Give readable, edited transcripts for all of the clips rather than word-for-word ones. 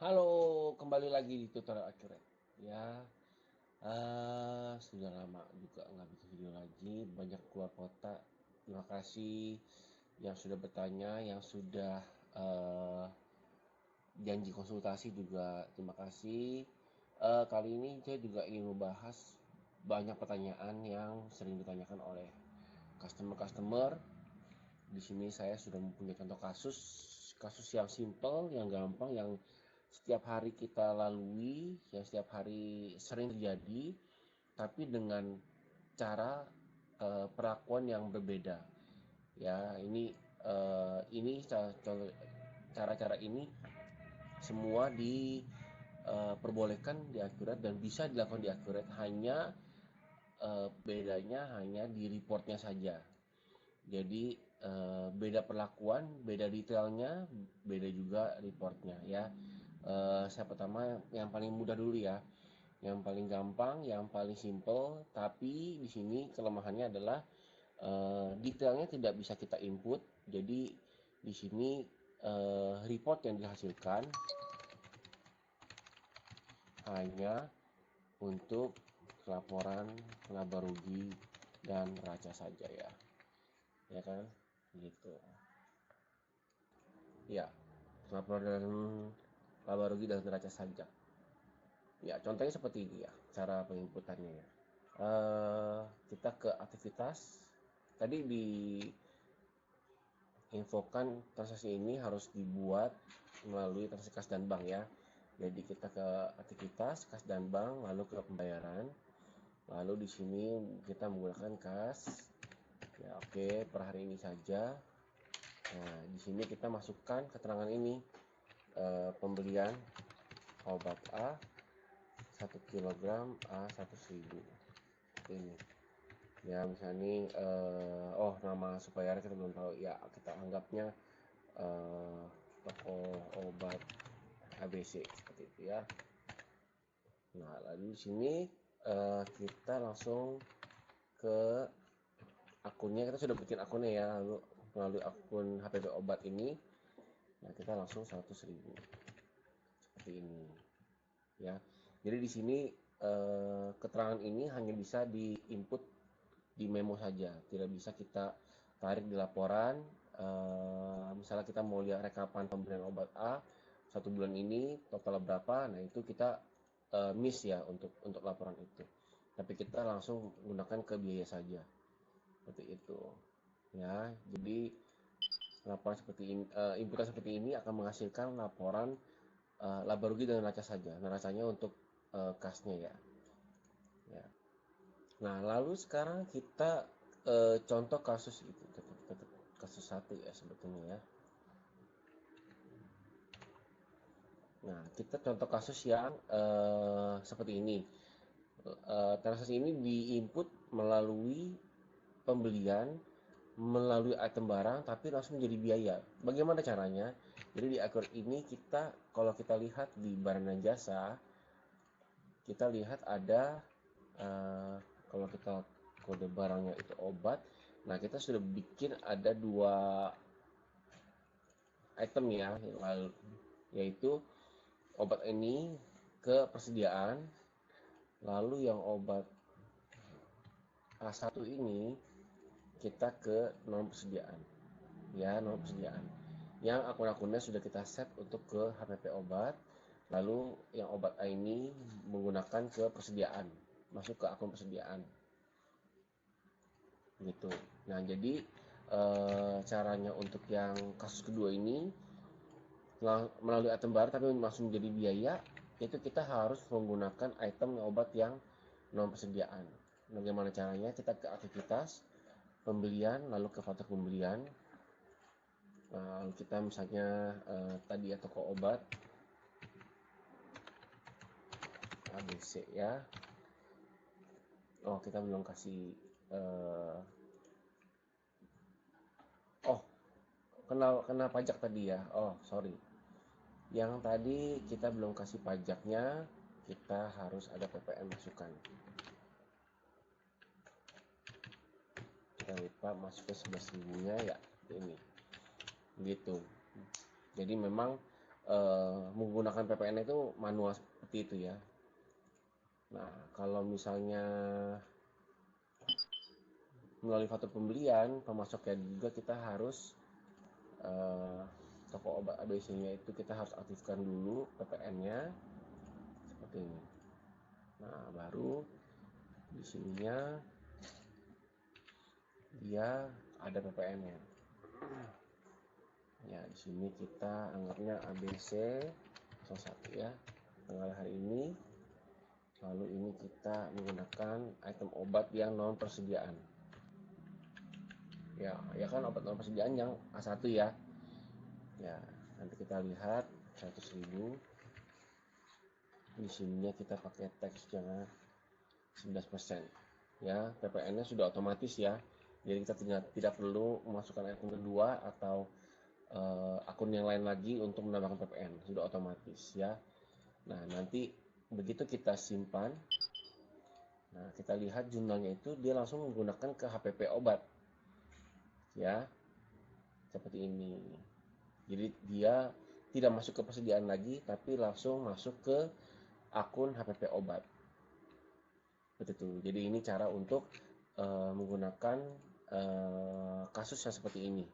Halo, kembali lagi di tutorial Accurate. Ya, sudah lama juga nggak bikin video lagi, banyak keluar kota. Terima kasih yang sudah bertanya, yang sudah eh, janji konsultasi juga. Terima kasih. Kali ini saya juga ingin membahas banyak pertanyaan yang sering ditanyakan oleh customer-customer. Di sini saya sudah mempunyai contoh kasus, kasus yang simple, yang gampang, yang setiap hari kita lalui, yang setiap hari sering terjadi, tapi dengan cara perlakuan yang berbeda. Ya, ini cara-cara ini semua diperbolehkan di Accurate dan bisa dilakukan di Accurate, hanya bedanya hanya di reportnya saja. Jadi beda perlakuan, beda detailnya, beda juga reportnya ya. Saya pertama yang paling mudah dulu ya, yang paling gampang, yang paling simple. Tapi di sini kelemahannya adalah detailnya tidak bisa kita input. Jadi di sini report yang dihasilkan hanya untuk laporan laba rugi dan neraca saja ya kan, gitu. Ya, laporan laba rugi dan neraca saja. Ya, contohnya seperti ini ya, cara penginputannya ya. Kita ke aktivitas. Tadi diinfokan transaksi ini harus dibuat melalui transaksi kas dan bank ya. Jadi kita ke aktivitas kas dan bank, lalu ke pembayaran. Lalu di sini kita menggunakan kas. Ya, oke, per hari ini saja. Nah, di sini kita masukkan keterangan ini. Pembelian obat A 1 kilogram A 100.000 ini ya. Misalnya nama supplier kita belum tahu ya, kita anggapnya eh, toko obat ABC seperti itu ya. Nah, lalu di sini kita langsung ke akunnya. Kita sudah bikin akunnya ya, lalu melalui akun HPP obat ini. Nah, kita langsung 100.000 seperti ini ya. Jadi di sini keterangan ini hanya bisa diinput di memo saja, tidak bisa kita tarik di laporan. Misalnya kita mau lihat rekapan pembelian obat A 1 bulan ini total berapa, nah itu kita miss ya untuk laporan itu. Tapi kita langsung gunakan ke biaya saja, seperti itu ya. Jadi laporan seperti ini, inputan seperti ini akan menghasilkan laporan laba rugi dan neraca saja. Neracanya untuk kasnya ya. Nah, lalu sekarang kita contoh kasus itu, kasus satu ya sebetulnya ya. Nah, kita contoh kasus yang seperti ini. Transaksi ini diinput melalui pembelian, melalui item barang, tapi langsung menjadi biaya. Bagaimana caranya? Jadi di akun ini kita, kalau kita lihat di barang dan jasa, kita lihat ada eh, kalau kita kode barangnya itu obat. Nah, kita sudah bikin ada 2 item ya, yaitu obat ini ke persediaan, lalu yang obat A1 ini kita ke non persediaan ya, non persediaan yang akun-akunnya sudah kita set untuk ke HPP obat. Lalu yang obat A ini menggunakan ke persediaan, masuk ke akun persediaan gitu. Nah, jadi caranya untuk yang kasus kedua ini melalui item baru tapi langsung menjadi biaya, itu kita harus menggunakan item obat yang non persediaan. Bagaimana caranya? Kita ke aktivitas pembelian, lalu ke faktur pembelian. Lalu kita misalnya tadi ya, toko obat ABC ya. Oh, kita belum kasih oh, kena pajak tadi ya. Oh, sorry. Yang tadi kita belum kasih pajaknya, kita harus ada PPN masukan. Kita lupa masuk ke 11.000-nya ya, ini. Gitu. Jadi memang menggunakan PPN itu manual seperti itu ya. Nah, kalau misalnya melalui faktur pembelian, pemasoknya juga kita harus toko obat ABC-nya itu kita harus aktifkan dulu PPN-nya seperti ini. Nah, baru di sininya dia ada PPN-nya. Ya, di sini kita anggapnya ABC 01 ya, tanggal hari ini. Lalu ini kita menggunakan item obat yang non persediaan. Ya kan obat non persediaan yang A1 ya. Ya, nanti kita lihat 100.000. Di sininya kita pakai teksnya 11%. Ya, PPN-nya sudah otomatis ya. Jadi kita tidak perlu memasukkan akun kedua atau akun yang lain lagi untuk menambahkan PPN, sudah otomatis ya. Nah, nanti begitu kita simpan, nah kita lihat jurnalnya itu dia langsung menggunakan ke HPP obat ya, seperti ini. Jadi dia tidak masuk ke persediaan lagi, tapi langsung masuk ke akun HPP obat seperti itu. Jadi ini cara untuk menggunakan kasus yang seperti ini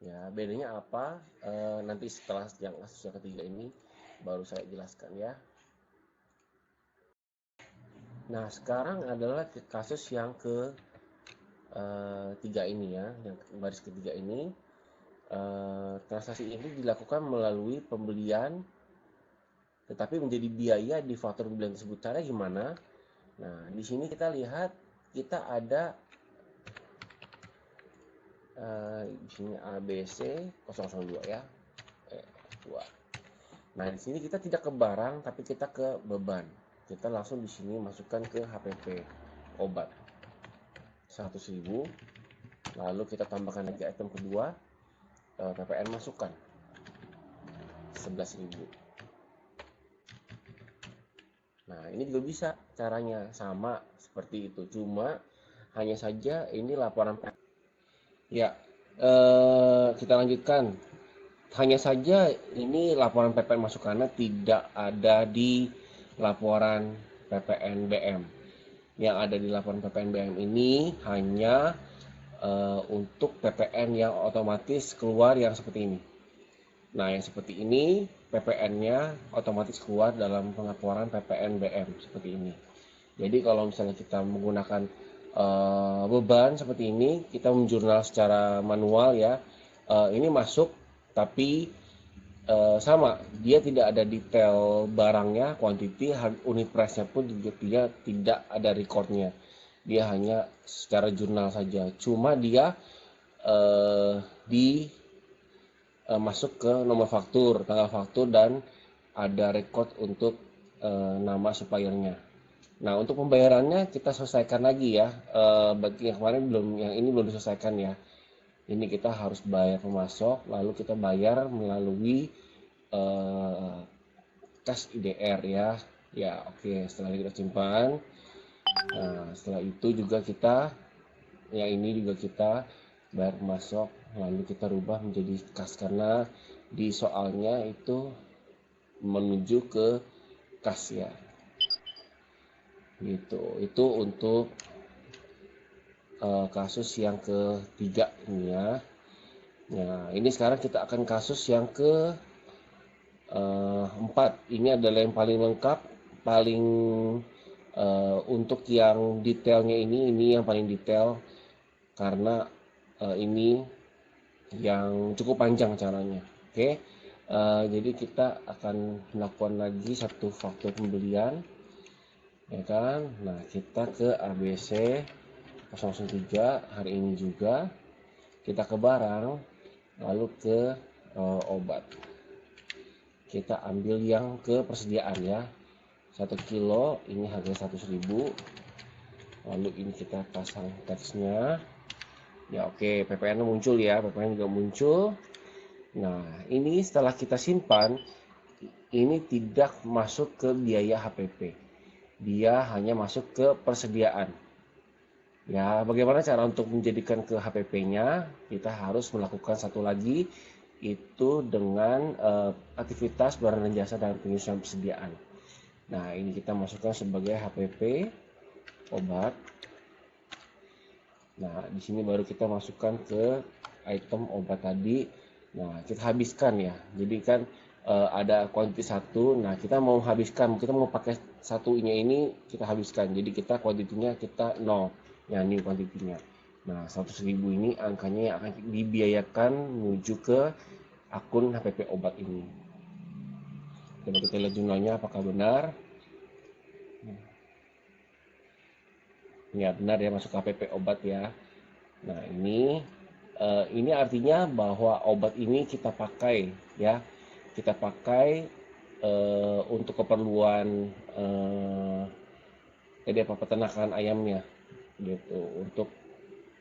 ya. Bedanya apa, nanti setelah yang kasus yang ketiga ini baru saya jelaskan ya. Nah, sekarang adalah kasus yang ke tiga ini ya, yang baris ketiga ini. Transaksi ini dilakukan melalui pembelian tetapi menjadi biaya di faktur pembelian tersebut. Cara gimana? Nah, di sini kita lihat kita ada di sini ABC 002 ya. 2. Nah, di sini kita tidak ke barang tapi kita ke beban. Kita langsung di sini masukkan ke HPP obat 100.000. Lalu kita tambahkan lagi item kedua, PPN masukkan 11.000. Nah, ini juga bisa caranya sama seperti itu, cuma hanya saja ini laporan ya. Kita lanjutkan. Hanya saja ini laporan PPN masukannya tidak ada di laporan PPN BM. Yang ada di laporan PPN BM ini hanya untuk PPN yang otomatis keluar yang seperti ini. Nah, yang seperti ini PPN-nya otomatis keluar dalam pelaporan PPN BM seperti ini. Jadi kalau misalnya kita menggunakan beban seperti ini, kita menjurnal secara manual ya. Ini masuk tapi sama, dia tidak ada detail barangnya, quantity, unit price-nya pun juga dia tidak ada recordnya. Dia hanya secara jurnal saja. Cuma dia masuk ke nomor faktur, tanggal faktur, dan ada record untuk nama suppliernya. Nah, untuk pembayarannya kita selesaikan lagi ya. Bagi yang kemarin yang ini belum diselesaikan ya. Ini kita harus bayar pemasok, lalu kita bayar melalui cash IDR ya. Ya, oke, setelah kita simpan. Nah, setelah itu juga kita, yang ini juga kita bayar pemasok, lalu kita rubah menjadi kas karena di soalnya itu menuju ke kas ya. Gitu. Itu untuk kasus yang ketiga ini ya. Nah, ini sekarang kita akan kasus yang ke 4. Ini adalah yang paling lengkap, paling untuk yang detailnya ini yang paling detail karena ini yang cukup panjang caranya. Oke. Jadi kita akan melakukan lagi satu faktur pembelian ya kan. Nah, kita ke ABC 003 hari ini juga, kita ke barang, lalu ke obat. Kita ambil yang ke persediaan ya, 1 kilo ini harga 100.000. Lalu ini kita pasang teksnya ya. Oke, PPN muncul ya, PPN juga muncul. Nah, ini setelah kita simpan, ini tidak masuk ke biaya HPP, dia hanya masuk ke persediaan. Ya, bagaimana cara untuk menjadikan ke HPP-nya? Kita harus melakukan satu lagi, itu dengan aktivitas barang dan jasa dalam penyusunan persediaan. Nah, ini kita masukkan sebagai HPP obat. Nah, di sini baru kita masukkan ke item obat tadi. Nah, kita habiskan ya. Jadi kan ada kuantiti 1. Nah, kita mau habiskan, kita mau pakai satunya ini kita habiskan. Jadi kita kuantitinya kita 0. Ya, ini kuantitinya. Nah, 100.000 ini angkanya yang akan dibiayakan menuju ke akun HPP obat ini. Coba kita lihat jumlahnya apakah benar. Ya, benar ya, masuk HPP obat ya. Nah, ini artinya bahwa obat ini kita pakai ya. Kita pakai untuk keperluan peternakan ayamnya gitu, untuk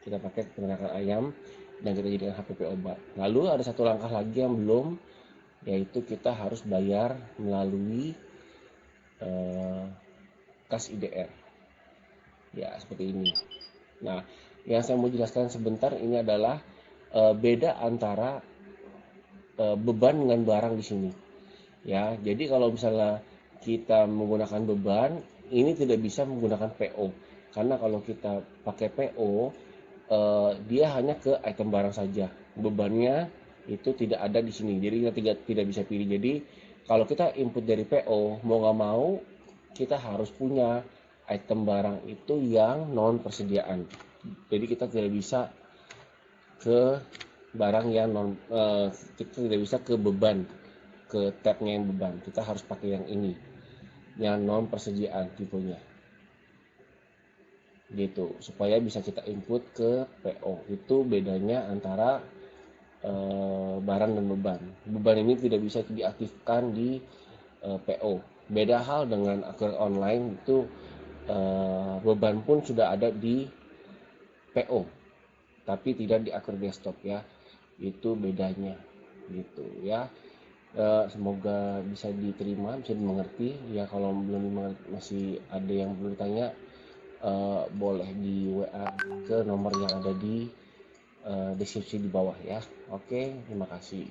kita pakai peternakan ayam dan kita jadikan HPP obat. Lalu ada satu langkah lagi yang belum, yaitu kita harus bayar melalui kas IDR ya, seperti ini. Nah, yang saya mau jelaskan sebentar ini adalah beda antara beban dengan barang di sini ya. Jadi kalau misalnya kita menggunakan beban, ini tidak bisa menggunakan PO, karena kalau kita pakai PO dia hanya ke item barang saja, bebannya itu tidak ada di sini, jadi kita tidak bisa pilih. Jadi kalau kita input dari PO, mau nggak mau kita harus punya item barang itu yang non persediaan. Jadi kita tidak bisa ke barang yang kita tidak bisa ke beban, ke tabnya yang beban. Kita harus pakai yang ini, yang non persediaan tipenya gitu, supaya bisa kita input ke PO. Itu bedanya antara barang dan beban. Beban ini tidak bisa diaktifkan di PO. Beda hal dengan akun online, itu beban pun sudah ada di PO tapi tidak di akun desktop ya. Itu bedanya gitu ya. Semoga bisa diterima, bisa dimengerti ya. Kalau belum masih ada yang belum ditanya, boleh di WA ke nomor yang ada di deskripsi di bawah ya. Oke, terima kasih.